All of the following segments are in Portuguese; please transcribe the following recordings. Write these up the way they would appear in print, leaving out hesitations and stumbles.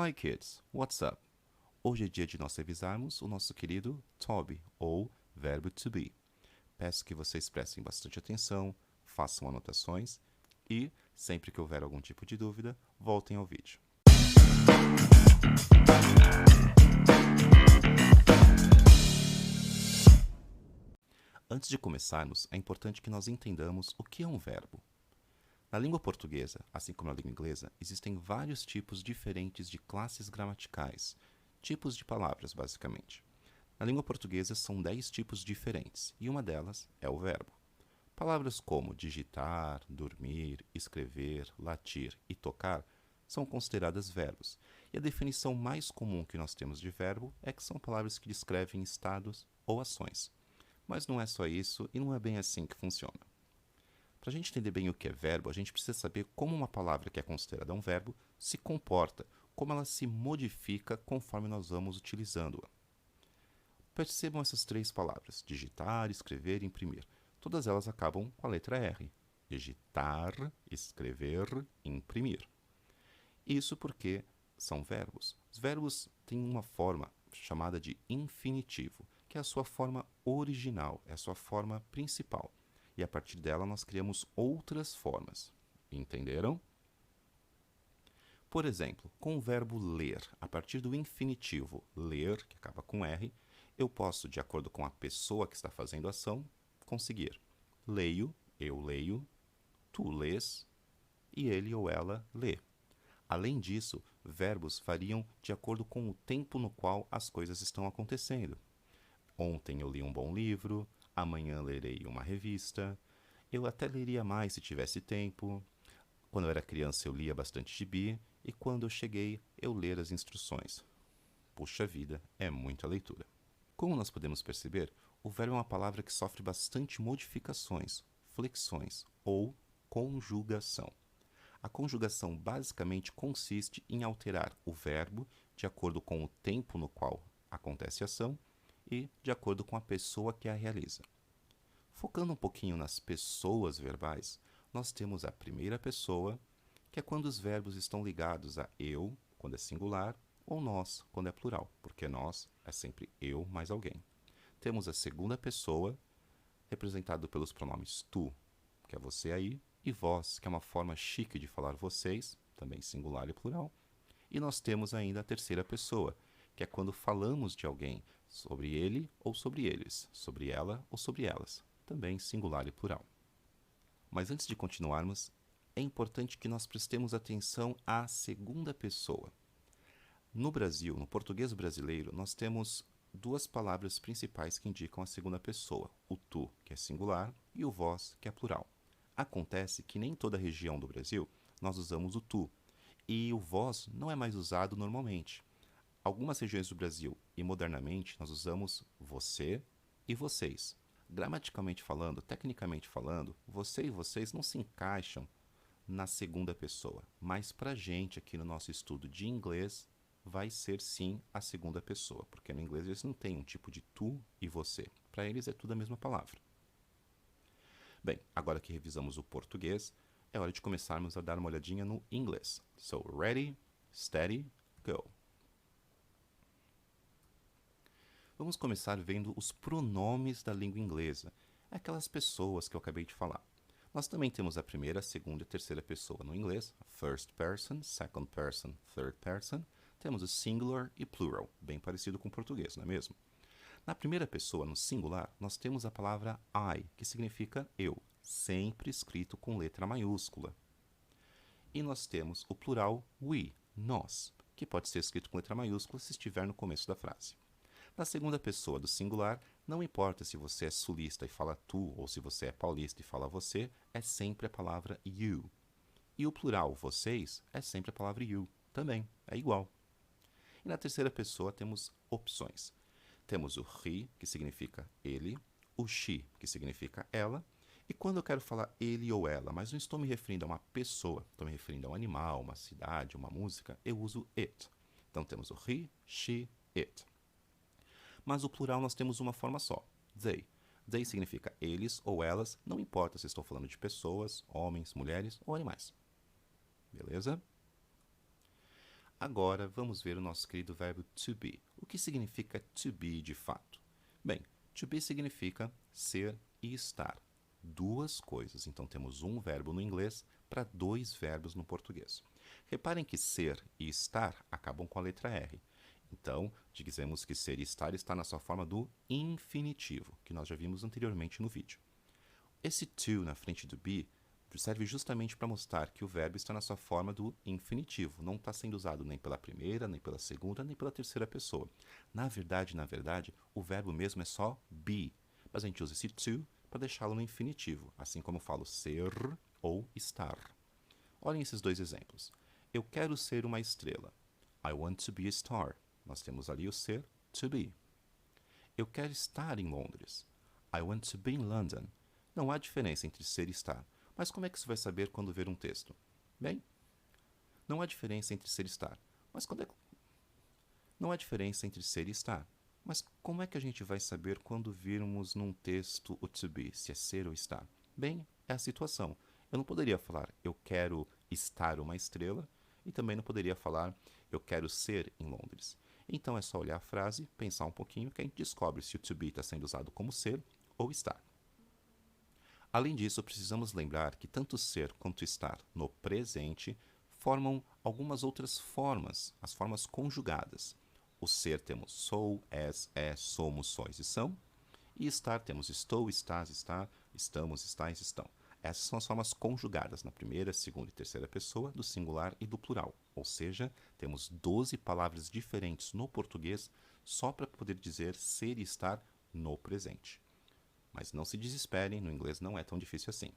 Hi kids, what's up? Hoje é dia de nós revisarmos o nosso querido to be, ou verbo to be. Peço que vocês prestem bastante atenção, façam anotações e, sempre que houver algum tipo de dúvida, voltem ao vídeo. Antes de começarmos, é importante que nós entendamos o que é um verbo. Na língua portuguesa, assim como na língua inglesa, existem vários tipos diferentes de classes gramaticais, tipos de palavras, basicamente. Na língua portuguesa, são 10 tipos diferentes, e uma delas é o verbo. Palavras como digitar, dormir, escrever, latir e tocar são consideradas verbos, e a definição mais comum que nós temos de verbo é que são palavras que descrevem estados ou ações. Mas não é só isso e não é bem assim que funciona. Para a gente entender bem o que é verbo, a gente precisa saber como uma palavra que é considerada um verbo se comporta, como ela se modifica conforme nós vamos utilizando-a. Percebam essas três palavras, digitar, escrever e imprimir. Todas elas acabam com a letra R. Digitar, escrever, imprimir. Isso porque são verbos. Os verbos têm uma forma chamada de infinitivo, que é a sua forma original, é a sua forma principal. E a partir dela nós criamos outras formas. Entenderam? Por exemplo, com o verbo ler, a partir do infinitivo ler, que acaba com R, eu posso, de acordo com a pessoa que está fazendo a ação, conseguir. Leio, eu leio, tu lês e ele ou ela lê. Além disso, verbos variam de acordo com o tempo no qual as coisas estão acontecendo. Ontem eu li um bom livro, amanhã lerei uma revista, eu até leria mais se tivesse tempo. Quando eu era criança eu lia bastante gibi e quando eu cheguei eu ler as instruções. Puxa vida, é muita leitura. Como nós podemos perceber, o verbo é uma palavra que sofre bastante modificações, flexões ou conjugação. A conjugação basicamente consiste em alterar o verbo de acordo com o tempo no qual acontece a ação e de acordo com a pessoa que a realiza. Focando um pouquinho nas pessoas verbais, nós temos a primeira pessoa, que é quando os verbos estão ligados a eu, quando é singular, ou nós, quando é plural, porque nós é sempre eu mais alguém. Temos a segunda pessoa, representado pelos pronomes tu, que é você aí, e vós, que é uma forma chique de falar vocês, também singular e plural. E nós temos ainda a terceira pessoa, que é quando falamos de alguém, sobre ele ou sobre eles, sobre ela ou sobre elas, também singular e plural. Mas antes de continuarmos, é importante que nós prestemos atenção à segunda pessoa. No Brasil, no português brasileiro, nós temos duas palavras principais que indicam a segunda pessoa, o tu, que é singular, e o vós, que é plural. Acontece que nem em toda região do Brasil nós usamos o tu, e o vós não é mais usado normalmente. Algumas regiões do Brasil e modernamente nós usamos você e vocês. Gramaticalmente falando, tecnicamente falando, você e vocês não se encaixam na segunda pessoa, mas para a gente aqui no nosso estudo de inglês vai ser sim a segunda pessoa, porque no inglês eles não têm um tipo de tu e você. Para eles é tudo a mesma palavra. Bem, agora que revisamos o português, é hora de começarmos a dar uma olhadinha no inglês. So, ready, steady, go. Vamos começar vendo os pronomes da língua inglesa, aquelas pessoas que eu acabei de falar. Nós também temos a primeira, a segunda e a terceira pessoa no inglês, first person, second person, third person. Temos o singular e plural, bem parecido com o português, não é mesmo? Na primeira pessoa, no singular, nós temos a palavra I, que significa eu, sempre escrito com letra maiúscula. E nós temos o plural we, nós, que pode ser escrito com letra maiúscula se estiver no começo da frase. Na segunda pessoa do singular, não importa se você é sulista e fala tu ou se você é paulista e fala você, é sempre a palavra you. E o plural vocês é sempre a palavra you, também, é igual. E na terceira pessoa temos opções. Temos o he, que significa ele, o she, que significa ela, e quando eu quero falar ele ou ela, mas não estou me referindo a uma pessoa, estou me referindo a um animal, uma cidade, uma música, eu uso it. Então temos o he, she, it. Mas o plural nós temos uma forma só, they. They significa eles ou elas, não importa se estou falando de pessoas, homens, mulheres ou animais. Beleza? Agora vamos ver o nosso querido verbo to be. O que significa to be de fato? Bem, to be significa ser e estar. Duas coisas. Então temos um verbo no inglês para dois verbos no português. Reparem que ser e estar acabam com a letra R. Então, dizemos que ser e estar está na sua forma do infinitivo, que nós já vimos anteriormente no vídeo. Esse to na frente do be serve justamente para mostrar que o verbo está na sua forma do infinitivo. Não está sendo usado nem pela primeira, nem pela segunda, nem pela terceira pessoa. Na verdade, o verbo mesmo é só be. Mas a gente usa esse to para deixá-lo no infinitivo, assim como eu falo ser ou estar. Olhem esses dois exemplos. Eu quero ser uma estrela. I want to be a star. Nós temos ali o ser, to be. Eu quero estar em Londres. I want to be in London. Não há diferença entre ser e estar. Mas como é que você vai saber quando ver um texto? Bem, não há diferença entre ser e estar. Não há diferença entre ser e estar. Mas como é que a gente vai saber quando virmos num texto o to be, se é ser ou estar? Bem, é a situação. Eu não poderia falar eu quero estar uma estrela e também não poderia falar eu quero ser em Londres. Então é só olhar a frase, pensar um pouquinho que a gente descobre se o to be está sendo usado como ser ou estar. Além disso, precisamos lembrar que tanto ser quanto estar no presente formam algumas outras formas, as formas conjugadas. O ser temos sou, és, é, somos, sois e são. E estar temos estou, estás, está, estamos, estais, estão. Essas são as formas conjugadas na primeira, segunda e terceira pessoa do singular e do plural. Ou seja, temos 12 palavras diferentes no português só para poder dizer ser e estar no presente. Mas não se desesperem, no inglês não é tão difícil assim.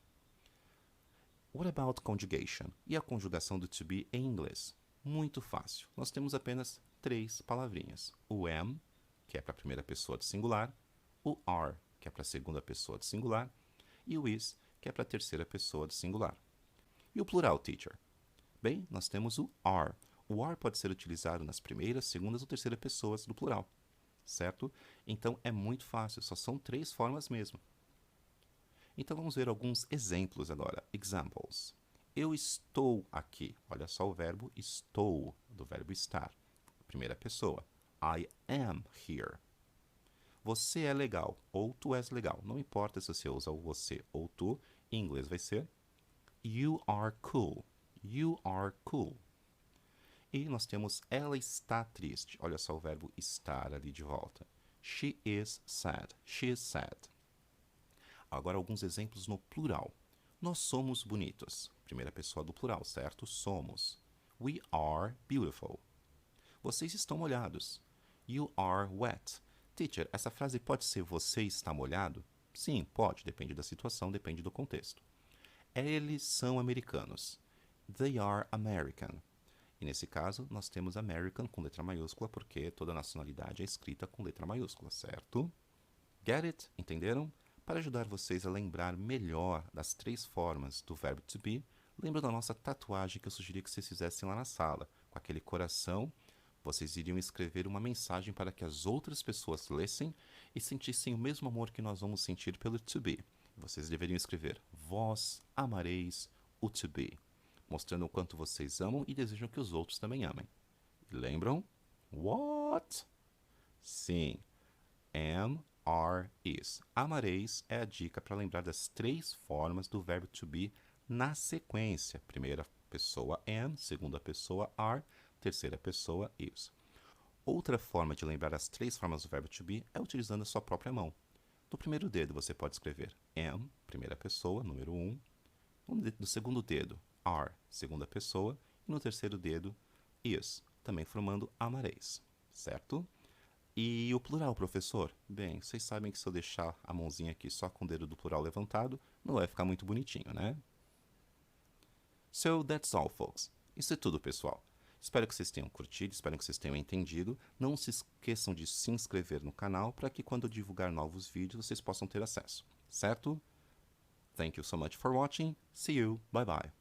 What about conjugation? E a conjugação do to be em inglês? Muito fácil. Nós temos apenas 3 palavrinhas. O am, que é para a primeira pessoa do singular, o are, que é para a segunda pessoa do singular, e o is, que é para a terceira pessoa do singular. E o plural, teacher? Bem, nós temos o are. O are pode ser utilizado nas primeiras, segundas ou terceiras pessoas do plural. Certo? Então é muito fácil, só são 3 formas mesmo. Então vamos ver alguns exemplos agora. Examples. Eu estou aqui. Olha só o verbo estou, do verbo estar. Primeira pessoa. I am here. Você é legal, ou tu és legal. Não importa se você usa o você ou tu, em inglês vai ser you are cool. You are cool. E nós temos ela está triste. Olha só o verbo estar ali de volta. She is sad. She is sad. Agora alguns exemplos no plural. Nós somos bonitos. Primeira pessoa do plural, certo? Somos. We are beautiful. Vocês estão molhados. You are wet. Teacher, essa frase pode ser você está molhado? Sim, pode. Depende da situação, depende do contexto. Eles são americanos. They are American. E nesse caso, nós temos American com letra maiúscula, porque toda nacionalidade é escrita com letra maiúscula, certo? Get it? Entenderam? Para ajudar vocês a lembrar melhor das 3 formas do verbo to be, lembra da nossa tatuagem que eu sugeri que vocês fizessem lá na sala. Com aquele coração, vocês iriam escrever uma mensagem para que as outras pessoas lessem e sentissem o mesmo amor que nós vamos sentir pelo to be. Vocês deveriam escrever, vós amareis o to be, mostrando o quanto vocês amam e desejam que os outros também amem. Lembram? What? Sim. Am, are, is. Amareis é a dica para lembrar das 3 formas do verbo to be na sequência. Primeira pessoa am, segunda pessoa are, terceira pessoa is. Outra forma de lembrar as 3 formas do verbo to be é utilizando a sua própria mão. No primeiro dedo você pode escrever am, primeira pessoa, número 1. No segundo dedo, are, segunda pessoa, e no terceiro dedo, is, também formando amareis, certo? E o plural, professor? Bem, vocês sabem que se eu deixar a mãozinha aqui só com o dedo do plural levantado, não vai ficar muito bonitinho, né? So, that's all, folks. Isso é tudo, pessoal. Espero que vocês tenham curtido, espero que vocês tenham entendido. Não se esqueçam de se inscrever no canal para que quando eu divulgar novos vídeos, vocês possam ter acesso, certo? Thank you so much for watching. See you. Bye bye.